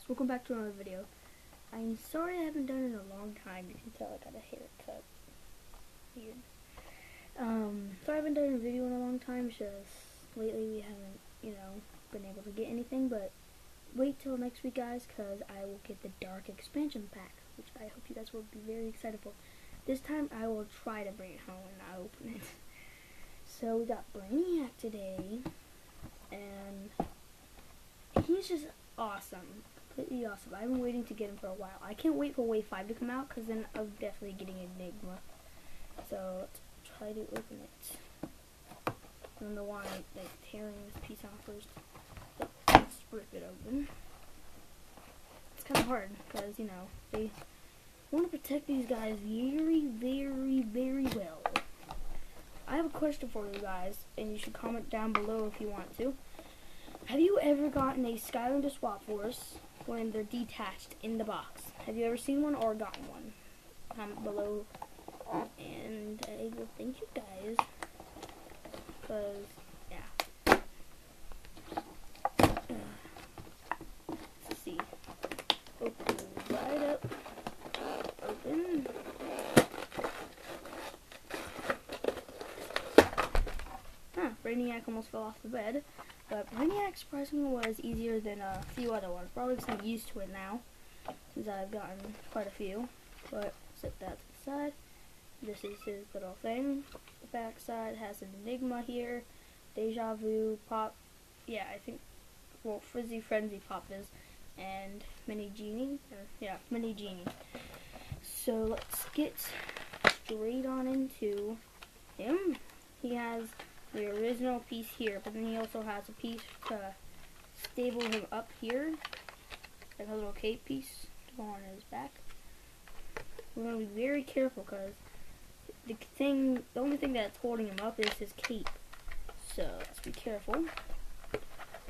welcome back to another video. I'm sorry I haven't done it in a long time. You can tell I got a haircut. Weird. So I haven't done a video in a long time, it's just lately we haven't, been able to get anything, but wait till next week, guys, because I will get the Dark Expansion Pack, which I hope you guys will be very excited for. This time I will try to bring it home and not open it. So we got Brainiac today, and he's just awesome. Completely awesome. I've been waiting to get him for a while. I can't wait for Wave 5 to come out, because then I'm definitely getting Enigma. So let's try to open it. I don't know why I'm tearing this piece out first. But let's rip it open. It's kind of hard, because, they want to protect these guys very, very, very well. I have a question for you guys, and you should comment down below if you want to. Have you ever gotten a Skylander Swap Force when they're detached in the box? Have you ever seen one or gotten one? Comment below, and I will thank you guys, because, yeah. Let's see. Open right up. Open. Brainiac almost fell off the bed. But Brainiac surprisingly was easier than a few other ones. Probably because I'm used to it now, since I've gotten quite a few. But set that to the side. This is his little thing. The back side has an Enigma here, Deja Vu, Pop, yeah, I think, well, Frizzy Frenzy Pop is, and Mini Genie. Yeah, Mini Genie. So let's get straight on into him. He has the original piece here, but then he also has a piece to stable him up here, like a little cape piece to go on his back. We're going to be very careful, because the only thing that's holding him up is his cape, so let's be careful.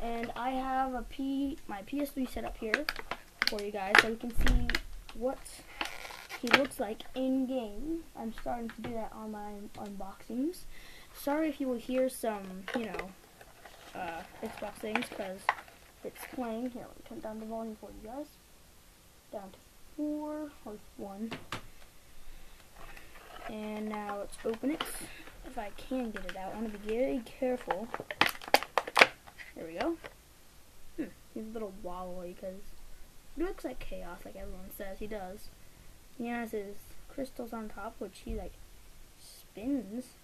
And I have my PS3 set up here for you guys, so you can see what he looks like in game. I'm starting to do that on my unboxings. Sorry if you will hear some, Xbox things, because it's playing. Here, let me turn down the volume for you guys. Down to 4 or 1. And now let's open it. If I can get it out, I want to be very careful. There we go. He's a little wobbly, because he looks like chaos, like everyone says he does. He has his crystals on top, which he, spins.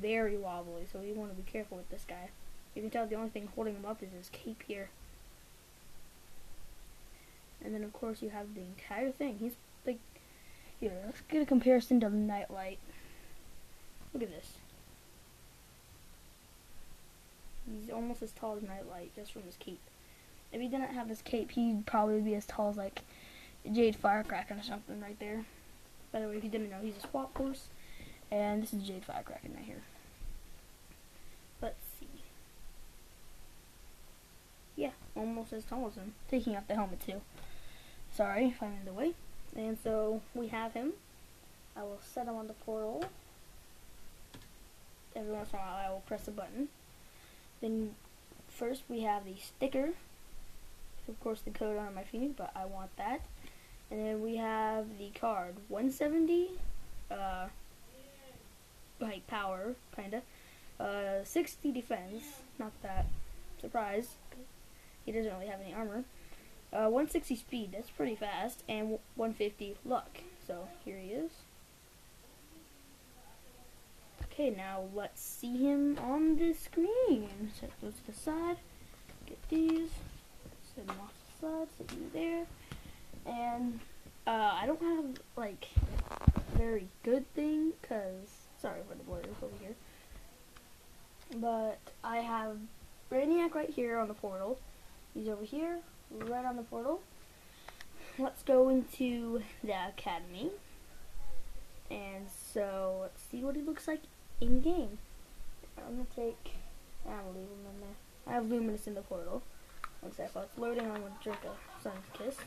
Very wobbly, so you want to be careful with this guy. You can tell the only thing holding him up is his cape here. And then of course you have the entire thing. He's here, let's get a comparison to Nightlight. Look at this. He's almost as tall as Nightlight, just from his cape. If he didn't have his cape, he'd probably be as tall as Jade Firecracker or something right there. By the way, if you didn't know, he's a Swap Force. And this is Jade Firecracker right here. Let's see. Yeah, almost as tall as him. Taking off the helmet too. Sorry if I'm in the way. And so we have him. I will set him on the portal. Every once in a while I will press a button. Then first we have the sticker. Of course the code on my finger, but I want that. And then we have the card. 170 power, kinda. 60 defense, not that surprise. He doesn't really have any armor. 160 speed, that's pretty fast, and 150 luck. So here he is. Okay, now let's see him on the screen. Set those to the side. Get these. Set them off to the side. Set them there. And I don't have a very good thing, cause sorry for the blur over here. But I have Brainiac right here on the portal. He's over here, right on the portal. Let's go into the academy. And so let's see what he looks like in game. I'm gonna leave him in there. I have Luminous in the portal. One sec, while it's loading, I'm gonna drink a sun kiss.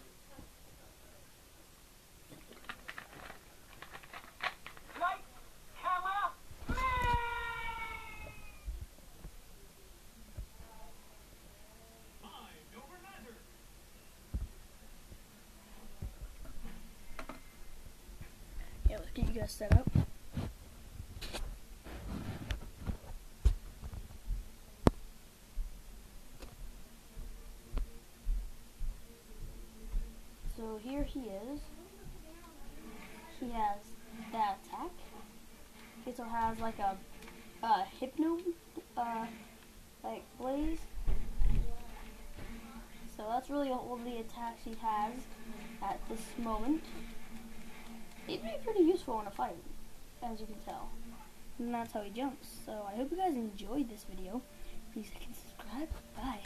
get you guys set up. So here he is. He has that attack. He also has like a hypno like blaze. So that's really all the attacks he has at this moment. It'd be pretty useful in a fight, as you can tell. And that's how he jumps. So I hope you guys enjoyed this video. Please like and subscribe. Bye.